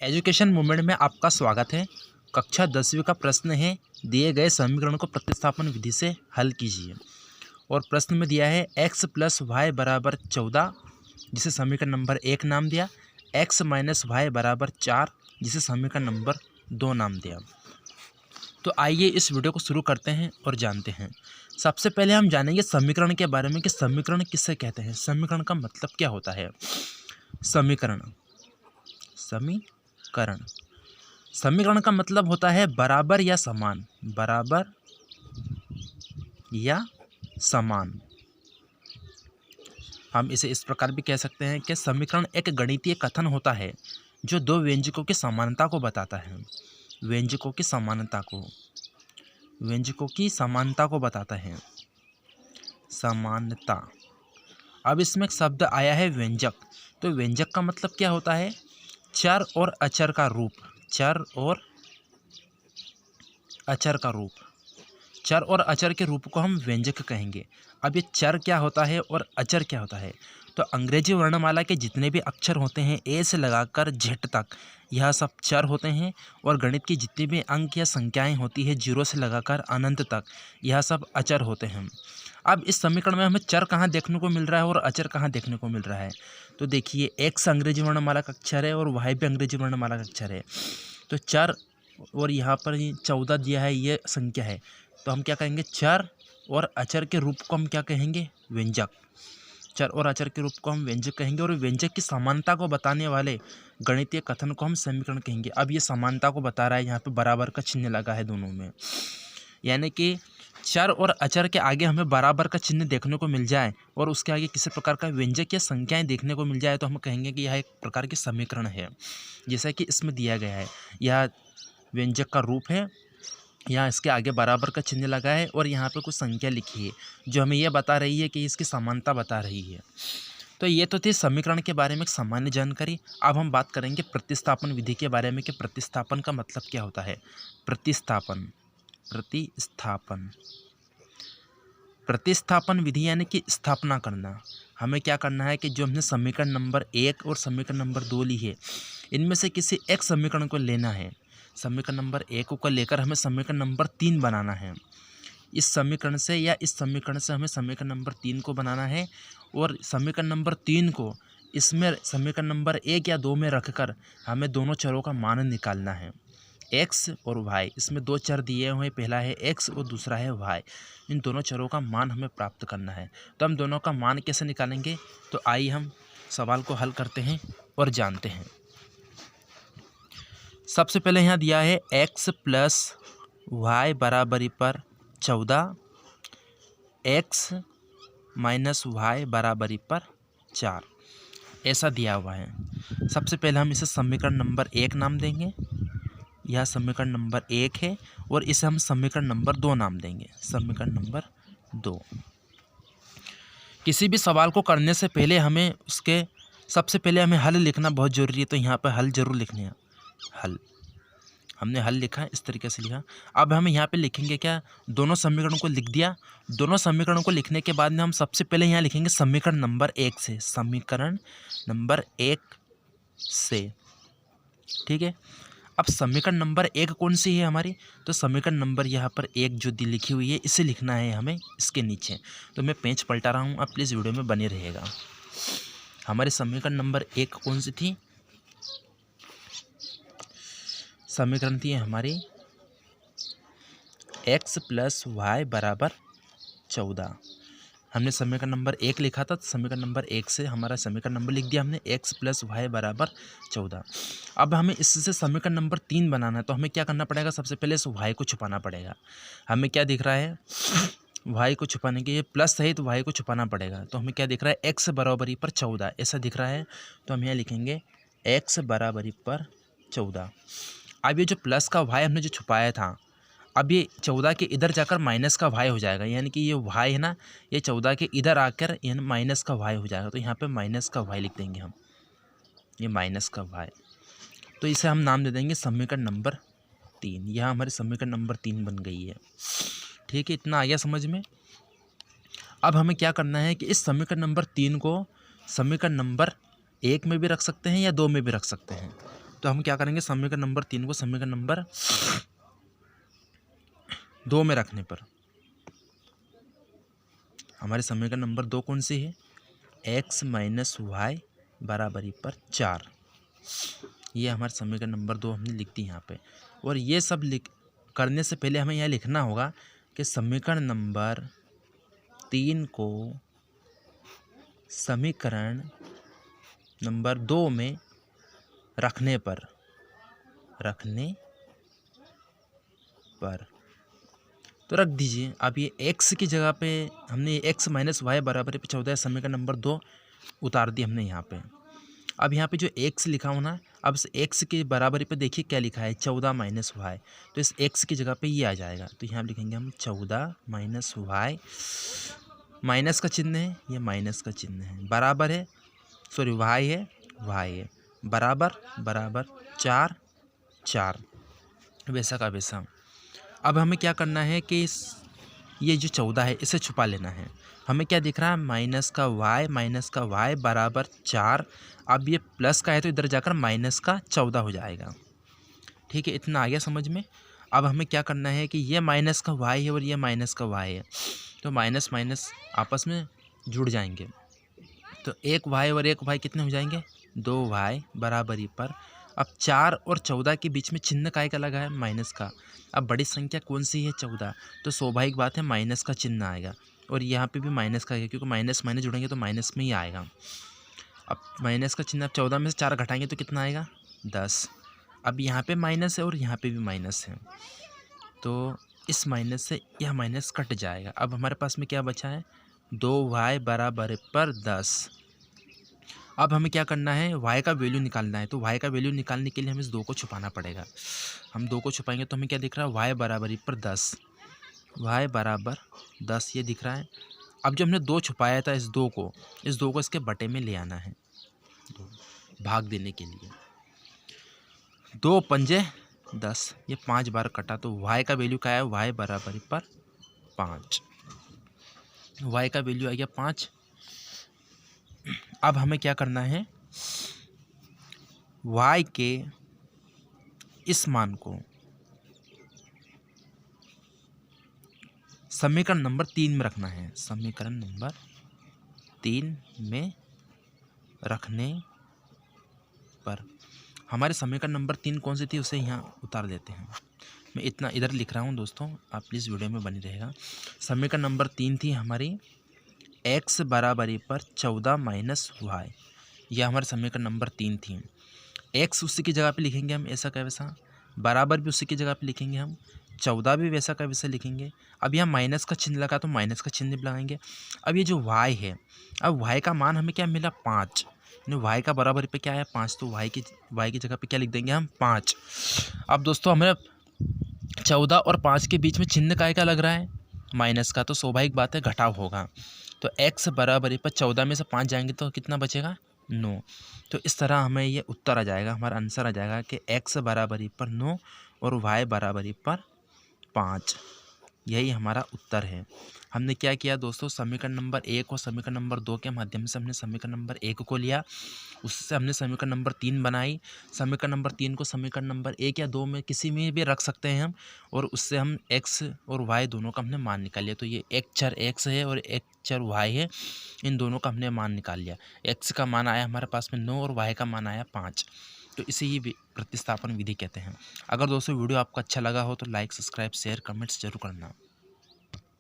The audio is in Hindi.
एजुकेशन मूवमेंट में आपका स्वागत है। कक्षा 10वीं का प्रश्न है, दिए गए समीकरण को प्रतिस्थापन विधि से हल कीजिए। और प्रश्न में दिया है x + y = 14, जिसे समीकरण नंबर 1 नाम दिया। x - y = 4, जिसे समीकरण नंबर 2 नाम दिया। तो आइए इस वीडियो को शुरू करते हैं और जानते हैं। सबसे पहले हम जानेंगे समीकरण के बारे में कि समीकरण किससे कहते हैं, समीकरण का मतलब क्या होता है। समीकरण समीकरण का मतलब होता है बराबर या समान। बराबर या समान। हम इसे इस प्रकार भी कह सकते हैं कि समीकरण एक गणितीय कथन होता है जो दो व्यंजकों की समानता को बताता है। व्यंजकों की समानता को बताता है। समानता। अब इसमें एक शब्द आया है व्यंजक। तो व्यंजक का मतलब क्या होता है? चर और अचर का रूप। चर और अचर के रूप को हम व्यंजक कहेंगे। अब ये चर क्या होता है और अचर क्या होता है? तो अंग्रेजी वर्णमाला के जितने भी अक्षर होते हैं ए से लगाकर जेड तक, यह सब चर होते हैं। और गणित की जितनी भी अंक या संख्याएं होती है 0 से लगाकर अनंत तक, यह सब अचर होते हैं। अब इस समीकरण में हमें चर कहाँ देखने को मिल रहा है और अचर कहाँ देखने को मिल रहा है? तो देखिए, एक्स अंग्रेजी वर्णमाला का अक्षर है और वाई भी अंग्रेजी वर्णमाला का अक्षर है। तो चर, और यहाँ पर 14 दिया है, ये संख्या है। तो हम क्या कहेंगे? चर और अचर के रूप को हम क्या कहेंगे? व्यंजक। चर और अचर के रूप को हम व्यंजक कहेंगे और व्यंजक की समानता को बताने वाले गणितीय कथन को हम समीकरण कहेंगे। अब ये समानता को बता रहा है, यहाँ पे बराबर का चिन्ह लगा है दोनों में। यानी कि चर और अचर के आगे हमें बराबर का चिन्ह देखने को मिल जाए और उसके आगे किसी प्रकार का व्यंजक या संख्याएं देखने को मिल जाए तो हम कहेंगे कि यह एक प्रकार की समीकरण है। जैसा कि इसमें दिया गया है, यह व्यंजक का रूप है, यहाँ इसके आगे बराबर का चिन्ह लगा है और यहाँ पे कुछ संख्या लिखी है जो हमें यह बता रही है कि इसकी समानता बता रही है। तो ये तो थी समीकरण के बारे में एक सामान्य जानकारी। अब हम बात करेंगे प्रतिस्थापन विधि के बारे में कि प्रतिस्थापन का मतलब क्या होता है। प्रतिस्थापन विधि यानी कि स्थापना करना। हमें क्या करना है कि जो हमने समीकरण नंबर 1 और समीकरण नंबर 2 ली है, इनमें से किसी एक समीकरण को लेना है। समीकरण नंबर 1 को लेकर हमें समीकरण नंबर 3 बनाना है। इस समीकरण से या इस समीकरण से हमें समीकरण नंबर 3 को बनाना है और समीकरण नंबर 3 को इसमें समीकरण नंबर 1 या 2 में रखकर हमें दोनों चरों का मान निकालना है। x और y, इसमें दो चर दिए हुए हैं, पहला है x और दूसरा है y। इन दोनों चरों का मान हमें प्राप्त करना है। तो हम दोनों का मान कैसे निकालेंगे? तो आइए हम सवाल को हल करते हैं और जानते हैं। सबसे पहले यहाँ दिया है x + y = 14, x - y = 4, ऐसा दिया हुआ है। सबसे पहले हम इसे समीकरण नंबर 1 नाम देंगे। यह समीकरण नंबर 1 है और इसे हम समीकरण नंबर 2 नाम देंगे। समीकरण नंबर 2। किसी भी सवाल को करने से पहले हमें उसके सबसे पहले हमें हल लिखना बहुत ज़रूरी है। तो यहाँ पर हल जरूर लिखने हैं। हल, हमने हल लिखा, इस तरीके से लिखा। अब हम यहाँ पे लिखेंगे क्या? दोनों समीकरणों को लिख दिया। दोनों समीकरणों को लिखने के बाद में हम सबसे पहले यहाँ लिखेंगे समीकरण नंबर 1 से। समीकरण नंबर 1 से, ठीक है। अब समीकरण नंबर 1 कौन सी है हमारी? तो समीकरण नंबर यहाँ पर 1 जो लिखी हुई है, इसे लिखना है हमें इसके नीचे। तो मैं पेज पलटा रहा हूँ, आप प्लीज़ वीडियो में बने रहिएगा। हमारे समीकरण नंबर 1 कौन सी थी? समीकरण थी हमारी x + y = 14। हमने समीकरण नंबर 1 लिखा था, तो समीकरण नंबर 1 से हमारा समीकरण नंबर लिख दिया हमने, x + y = 14। अब हमें इससे समीकरण नंबर 3 बनाना है। तो हमें क्या करना पड़ेगा? सबसे पहले इस y को छुपाना पड़ेगा। हमें क्या दिख रहा है? y को छुपाने के लिए प्लस है तो y को छुपाना पड़ेगा। तो हमें क्या दिख रहा है? x = 14, ऐसा दिख रहा है। तो हम यहाँ लिखेंगे x = 14। अब ये जो प्लस का y हमने जो छुपाया था, अब ये 14 के इधर जाकर माइनस का y हो जाएगा। यानी कि ये y है ना, ये 14 के इधर आकर यानी माइनस का y हो जाएगा। तो यहाँ पे माइनस का y लिख देंगे हम, ये माइनस का y। तो इसे हम नाम दे देंगे समीकरण नंबर 3। यह हमारे समीकरण नंबर 3 बन गई है। ठीक है, इतना आ गया समझ में। अब हमें क्या करना है कि इस समीकरण नंबर 3 को समीकरण नंबर 1 में भी रख सकते हैं या 2 में भी रख सकते हैं। तो हम क्या करेंगे, समीकरण नंबर 3 को समीकरण नंबर 2 में रखने पर हमारे समीकरण नंबर 2 कौन सी है, x माइनस वाई बराबरी पर 4। ये हमारे समीकरण नंबर 2 हमने लिख दी यहाँ पे। और ये सब करने से पहले हमें यह लिखना होगा कि समीकरण नंबर 3 को समीकरण नंबर 2 में रखने पर तो रख दीजिए। अब ये x की जगह पे हमने x माइनस वाई बराबर पे 14 समीकरण नंबर 2 उतार दी हमने यहाँ पे। अब यहाँ पे जो x लिखा हो ना, अब इस x के बराबरी पे देखिए क्या लिखा है, 14 माइनस वाई। तो इस x की जगह पे ये आ जाएगा, तो यहाँ लिखेंगे हम 14 माइनस वाई, माइनस का चिन्ह है, ये माइनस का चिन्ह है, बराबर है, सॉरी वाई है, बराबर 4 वैसा का वैसा। अब हमें क्या करना है कि ये जो 14 है इसे छुपा लेना है। हमें क्या दिख रहा है, माइनस का वाई बराबर 4। अब ये प्लस का है तो इधर जाकर माइनस का 14 हो जाएगा। ठीक है, इतना आ गया समझ में। अब हमें क्या करना है कि ये माइनस का वाई है और ये माइनस का वाई है, तो माइनस माइनस आपस में जुड़ जाएंगे। तो एक वाई और एक वाई कितने हो जाएंगे, 2 वाई बराबरी पर। अब 4 और 14 के बीच में चिन्ह काय का लगा है, माइनस का। अब बड़ी संख्या कौन सी है, 14, तो स्वाभाविक बात है माइनस का चिन्ह आएगा। और यहाँ पे भी माइनस का है, क्योंकि माइनस माइनस जुड़ेंगे तो माइनस में ही आएगा। अब माइनस का चिन्ह, अब 14 में से 4 घटाएंगे तो कितना आएगा, 10। अब यहाँ पे माइनस है और यहाँ पे भी माइनस है, तो इस माइनस से यह माइनस कट जाएगा। अब हमारे पास में क्या बचा है, 2 वाई बराबर पर 10। अब हमें क्या करना है, y का वैल्यू निकालना है। तो y का वैल्यू निकालने के लिए हमें इस 2 को छुपाना पड़ेगा। हम 2 को छुपाएंगे तो हमें क्या दिख रहा है, y बराबरी पर 10, y बराबर 10 ये दिख रहा है। अब जो हमने 2 छुपाया था, इस 2 को इसके बटे में ले आना है, भाग देने के लिए। 2 पंजे 10, ये 5 बार कटा, तो y का वैल्यू क्या है, y बराबरी पर 5। y का वैल्यू आ गया 5। अब हमें क्या करना है, y के इस मान को समीकरण नंबर 3 में रखना है। समीकरण नंबर 3 में रखने पर हमारे समीकरण नंबर 3 कौन सी थी, उसे यहाँ उतार देते हैं। मैं इतना इधर लिख रहा हूँ दोस्तों, आप प्लीज़ वीडियो में बनी रहेगा। समीकरण नंबर 3 थी हमारी x बराबरी पर 14 माइनस वाई, यह हमारे समीकरण नंबर 3 थी। x उसी की जगह पे लिखेंगे हम, ऐसा का वैसा, बराबर भी उसी की जगह पे लिखेंगे हम, 14 भी वैसा का वैसा लिखेंगे। अब यहाँ माइनस का चिन्ह लगा तो माइनस का चिन्ह भी लगाएंगे। अब ये जो y है, अब y का मान हमें क्या मिला, 5, यानी y का बराबर पे क्या है, 5, तो y की जगह पे क्या लिख देंगे हम, 5। अब दोस्तों हमें 14 और 5 के बीच में चिन्ह काय का लग रहा है, माइनस का, तो स्वाभाविक बात है घटाव होगा। तो x बराबर पर 14 में से 5 जाएंगे तो कितना बचेगा, 9। तो इस तरह हमें ये उत्तर आ जाएगा, हमारा आंसर आ जाएगा कि x बराबरी पर 9 और y बराबरी पर 5, यही हमारा उत्तर है। हमने क्या किया दोस्तों, समीकरण नंबर 1 और समीकरण नंबर 2 के माध्यम से हमने समीकरण नंबर 1 को लिया, उससे हमने समीकरण नंबर 3 बनाई। समीकरण नंबर 3 को समीकरण नंबर 1 या 2 में किसी में भी रख सकते हैं हम, और उससे हम x और y दोनों का हमने मान निकाल लिया। तो ये एक चर x है और एक चर y है, इन दोनों का हमने मान निकाल लिया। x का मान आया हमारे पास में 9 और y का मान आया 5। तो इसे ही प्रतिस्थापन विधि कहते हैं। अगर दोस्तों वीडियो आपको अच्छा लगा हो तो लाइक, सब्सक्राइब, शेयर, कमेंट्स जरूर करना।